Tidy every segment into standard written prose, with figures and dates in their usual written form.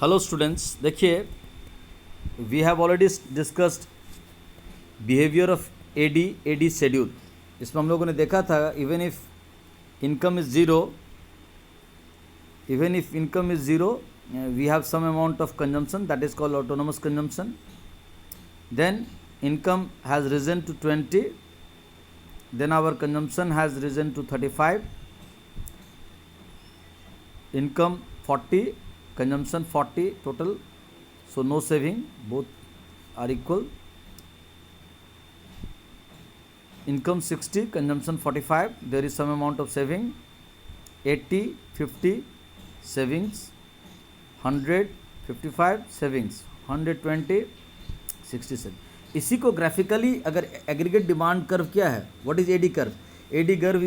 Hello students, देखिए we have already discussed behaviour of AD schedule. इसमें हम लोगों ने देखा था even if income is zero we have some amount of consumption that is called autonomous consumption. Then income has risen to 20, then our consumption has risen to 35, income 40, consumption 40 total, so no saving, both are equal. Income 60, consumption 45, there is some amount of saving. 80, 50 savings, 100 55 savings, 120 67। इसी को graphically अगर aggregate demand curve क्या है, what is AD curve? AD curve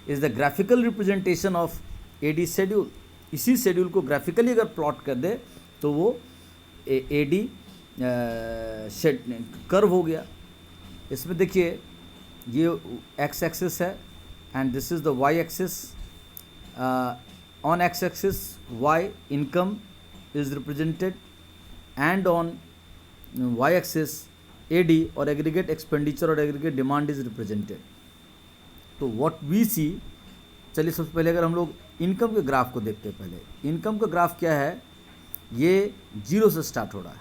is the graphical representation of AD schedule. इसी schedule को graphically अगर plot कर दे तो वो एडी कर्व हो गया। इसमें देखिए ये एक्स एक्सिस है and this is the Y axis. On X axis Y income is represented and on Y axis AD और एग्रीगेट एक्सपेंडिचर और एग्रीगेट डिमांड इज रिप्रेजेंटेड। तो व्हाट वी सी, चलिए सबसे पहले अगर हम लोग इनकम के ग्राफ को देखते हैं। पहले इनकम का ग्राफ क्या है, ये जीरो से स्टार्ट हो रहा है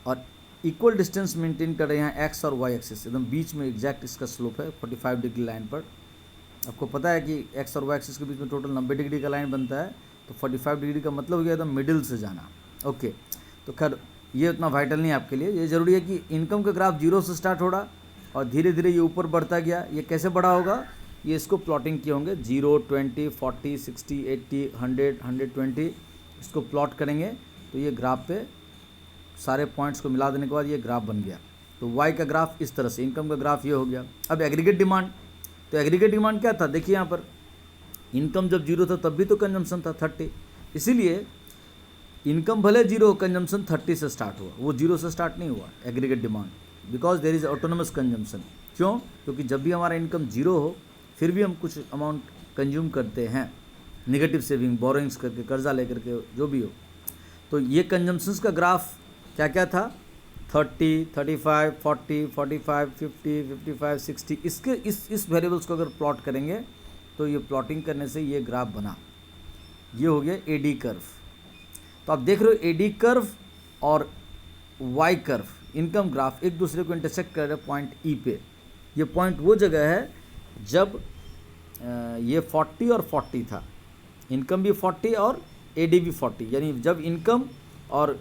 और इक्वल डिस्टेंस मेंटेन कर रहे हैं एक्स और वाई एक्सिस, एकदम बीच में एग्जैक्ट इसका स्लोप है 45 डिग्री लाइन पर। आपको पता है कि एक्स और वाई एक्सिस के बीच में टोटल 90 डिग्री का लाइन बनता है, तो 45 डिग्री का मतलब हो गया एकदम मिडिल से जाना। ओके, तो खैर ये उतना वाइटल नहीं है आपके लिए। ये ज़रूरी है कि इनकम का ग्राफ जीरो से स्टार्ट हो रहा और धीरे धीरे ये ऊपर बढ़ता गया। ये कैसे बढ़ा होगा, ये इसको प्लॉटिंग किए होंगे 0 20 40 60 80 100 120, इसको प्लॉट करेंगे तो ये ग्राफ पे सारे पॉइंट्स को मिला देने के बाद ये ग्राफ बन गया। तो वाई का ग्राफ इस तरह से, इनकम का ग्राफ ये हो गया। अब एग्रीगेट डिमांड, तो एग्रीगेट डिमांड क्या था, देखिए यहाँ पर इनकम जब जीरो था तब भी तो कंजम्पशन था 30, इसीलिए इनकम भले जीरो, कंजम्पशन 30 से स्टार्ट हुआ, वो जीरो से स्टार्ट नहीं हुआ aggregate demand, because there is autonomous consumption. क्यों? क्योंकि जब भी हमारा इनकम जीरो हो फिर भी हम कुछ अमाउंट कंज्यूम करते हैं, निगेटिव सेविंग, बोरोइंग्स करके, कर्जा लेकर के, जो भी हो। तो ये कंजम्पशंस का ग्राफ क्या क्या था, 30 35 40 45 50 55 60, इसके इस वेरिएबल्स को अगर प्लॉट करेंगे तो ये प्लॉटिंग करने से ये ग्राफ बना, ये हो गया एडी कर्व। तो आप देख रहे हो एडी कर्व और वाई कर्व, इनकम ग्राफ एक दूसरे को इंटरसेक्ट कर रहे हैं पॉइंट ई पे। ये पॉइंट वो जगह है जब ये 40 और 40 था, इनकम भी 40 और एडी भी 40, यानी जब इनकम और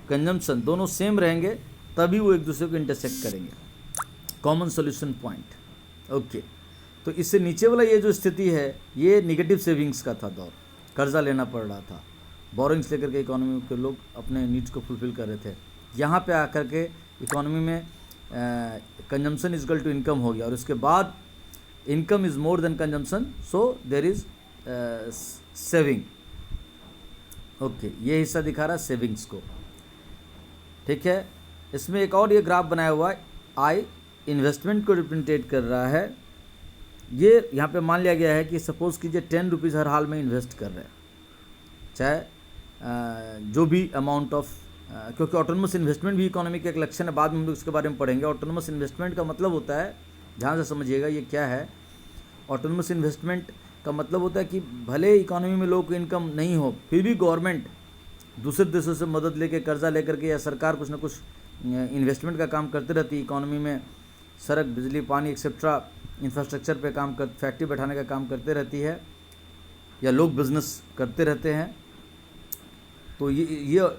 कंजम्पशन दोनों सेम रहेंगे तभी वो एक दूसरे को इंटरसेक्ट करेंगे, कॉमन सोल्यूशन पॉइंट। ओके, तो इससे नीचे वाला ये जो स्थिति है ये निगेटिव सेविंग्स का था दौर, कर्जा लेना पड़ रहा था, बोरिंग्स लेकर के इकोनॉमी के लोग अपने नीड्स को फुलफिल कर रहे थे। यहाँ पे आकर के इकोनॉमी में consumption is equal to income हो गया और उसके बाद income is more than consumption, so there is saving. Okay, ये हिस्सा दिखा रहा है सेविंग्स को, ठीक है। इसमें एक और ये ग्राफ बनाया हुआ है, आई इन्वेस्टमेंट को रिप्रेजेंटेट कर रहा है। ये यहाँ पे मान लिया गया है कि सपोज़ कीजिए 10 रुपीज़ हर हाल में इन्वेस्ट कर रहे हैं, चाहे जो भी अमाउंट ऑफ, क्योंकि ऑटोनोमस इन्वेस्टमेंट भी इकोनॉमी का एक लक्षण है, बाद में हम लोग इसके बारे में पढ़ेंगे। ऑटोनोमस इन्वेस्टमेंट का मतलब होता है, ध्यान से समझिएगा ये क्या है। ऑटोनोमस इन्वेस्टमेंट का मतलब होता है कि भले इकोनॉमी में लोगों को इनकम नहीं हो फिर भी गवर्नमेंट दूसरे देशों से मदद लेके, कर्जा लेकर के, या सरकार कुछ ना कुछ इन्वेस्टमेंट का काम करते रहती है इकोनॉमी में, सड़क, बिजली, पानी एक्सेट्रा इंफ्रास्ट्रक्चर पे काम कर, फैक्ट्री बैठाने का काम करते रहती है, या लोग बिजनेस करते रहते हैं। तो ये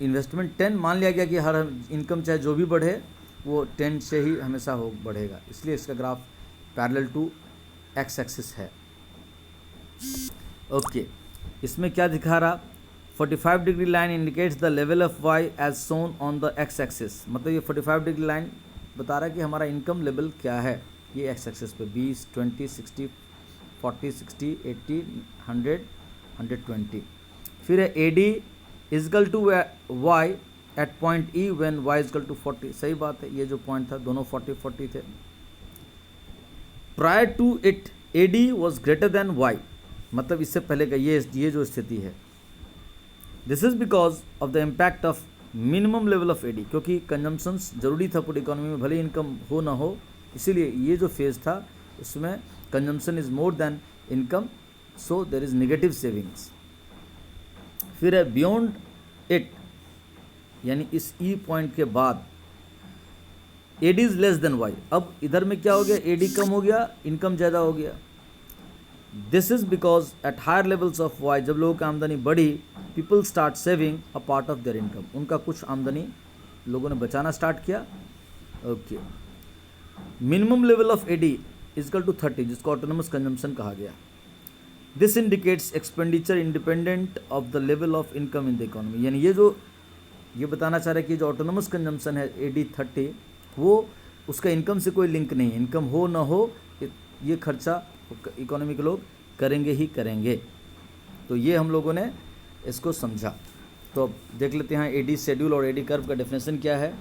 इन्वेस्टमेंट 10 मान लिया गया कि हर इनकम चाहे जो भी बढ़े वो 10 से ही हमेशा बढ़ेगा, इसलिए इसका graph parallel to X axis है। ओके, इसमें क्या दिखा रहा, 45 degree line indicates the level of Y as shown on the X axis, मतलब ये 45 डिग्री लाइन बता रहा है कि हमारा इनकम लेवल क्या है, ये एक्स एक्सिस पे 20 20 60 40 60 80 100 120। फिर है A D equal to Y at point E when Y equal to 40, सही बात है, ये जो पॉइंट था दोनों 40 40 थे। Prior to it A D was greater than Y, मतलब इससे पहले का ये जो स्थिति है this is because of the impact of minimum level of AD, क्योंकि कंजम्पशंस जरूरी था पूरी इकोनॉमी में, भले इनकम हो ना हो, इसीलिए ये जो फेज़ था उसमें consumption is more then income, so there is negative savings. फिर है बियॉन्ड इट, यानी इस ई पॉइंट के बाद AD is less than Y. अब इधर में क्या हो गया, एडी कम हो गया, इनकम ज़्यादा हो गया। This is because at higher levels of Y, जब लोगों की आमदनी बढ़ी, people start saving a part of their income, उनका कुछ आमदनी लोगों ने बचाना स्टार्ट किया। Okay, minimum level of AD equal to 30, जिसको ऑटोनमस कंजम्पशन कहा गया। This indicates expenditure independent of the level of income in the economy, यानी ये बताना चाह रहा है कि जो ऑटोनमस कंजम्पशन है एडी 30, वो उसका इनकम से कोई लिंक नहीं है, इनकम हो ना हो ये खर्चा इकोनॉमी के लोग करेंगे ही करेंगे। तो ये हम लोगों ने इसको समझा। तो अब देख लेते हैं एडी शेड्यूल और एडी कर्व का डेफिनेशन क्या है।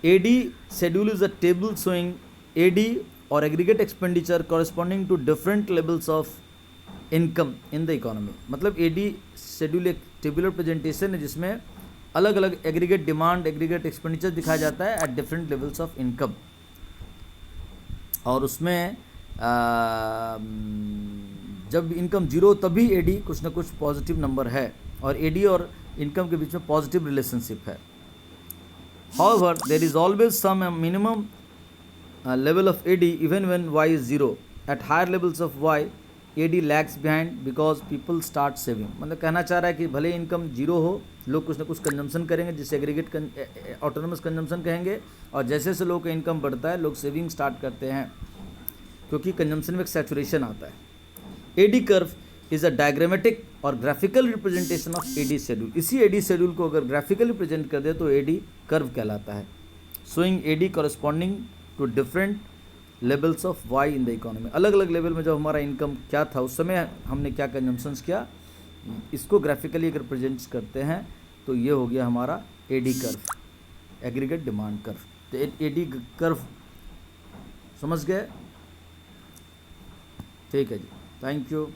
AD schedule is a table showing AD और aggregate expenditure corresponding to different levels of income in the economy. मतलब एडी शेड्यूल एक टेबुलर प्रेजेंटेशन है जिसमें अलग अलग एग्रीगेट डिमांड, एग्रीगेट एक्सपेंडिचर दिखाया जाता है at different levels of income, और उसमें जब इनकम जीरो तभी एडी कुछ ना कुछ पॉजिटिव नंबर है, और एडी और इनकम के बीच में पॉजिटिव रिलेशनशिप है। However there is always some minimum level of AD even when Y is zero. At higher levels of Y AD lags behind because people start saving. मतलब कहना चाह रहा है कि भले इनकम जीरो हो, लोग कुछ ना कुछ कंजम्पशन करेंगे जिसे एग्रीगेट ऑटोनमस कंजम्पशन कहेंगे, और जैसे जैसे लोगों का इनकम बढ़ता है लोग सेविंग स्टार्ट करते हैं, क्योंकि कंजम्पशन में एक सैचुरेशन आता है। AD curve is a diagrammatic और graphical representation of AD schedule. इसी एडी शेड्यूल को अगर ग्राफिकली प्रेजेंट कर दे तो एडी कर्व कहलाता है, showing AD corresponding to different levels of Y in the economy. अलग अलग लेवल में जब हमारा इनकम क्या था उस समय हमने क्या कंजम्पशंस किया, इसको ग्राफिकली अगर प्रेजेंट करते हैं तो ये हो गया हमारा AD curve, aggregate demand curve. तो एडी कर्व समझ गए? ठीक है जी, थैंक यू।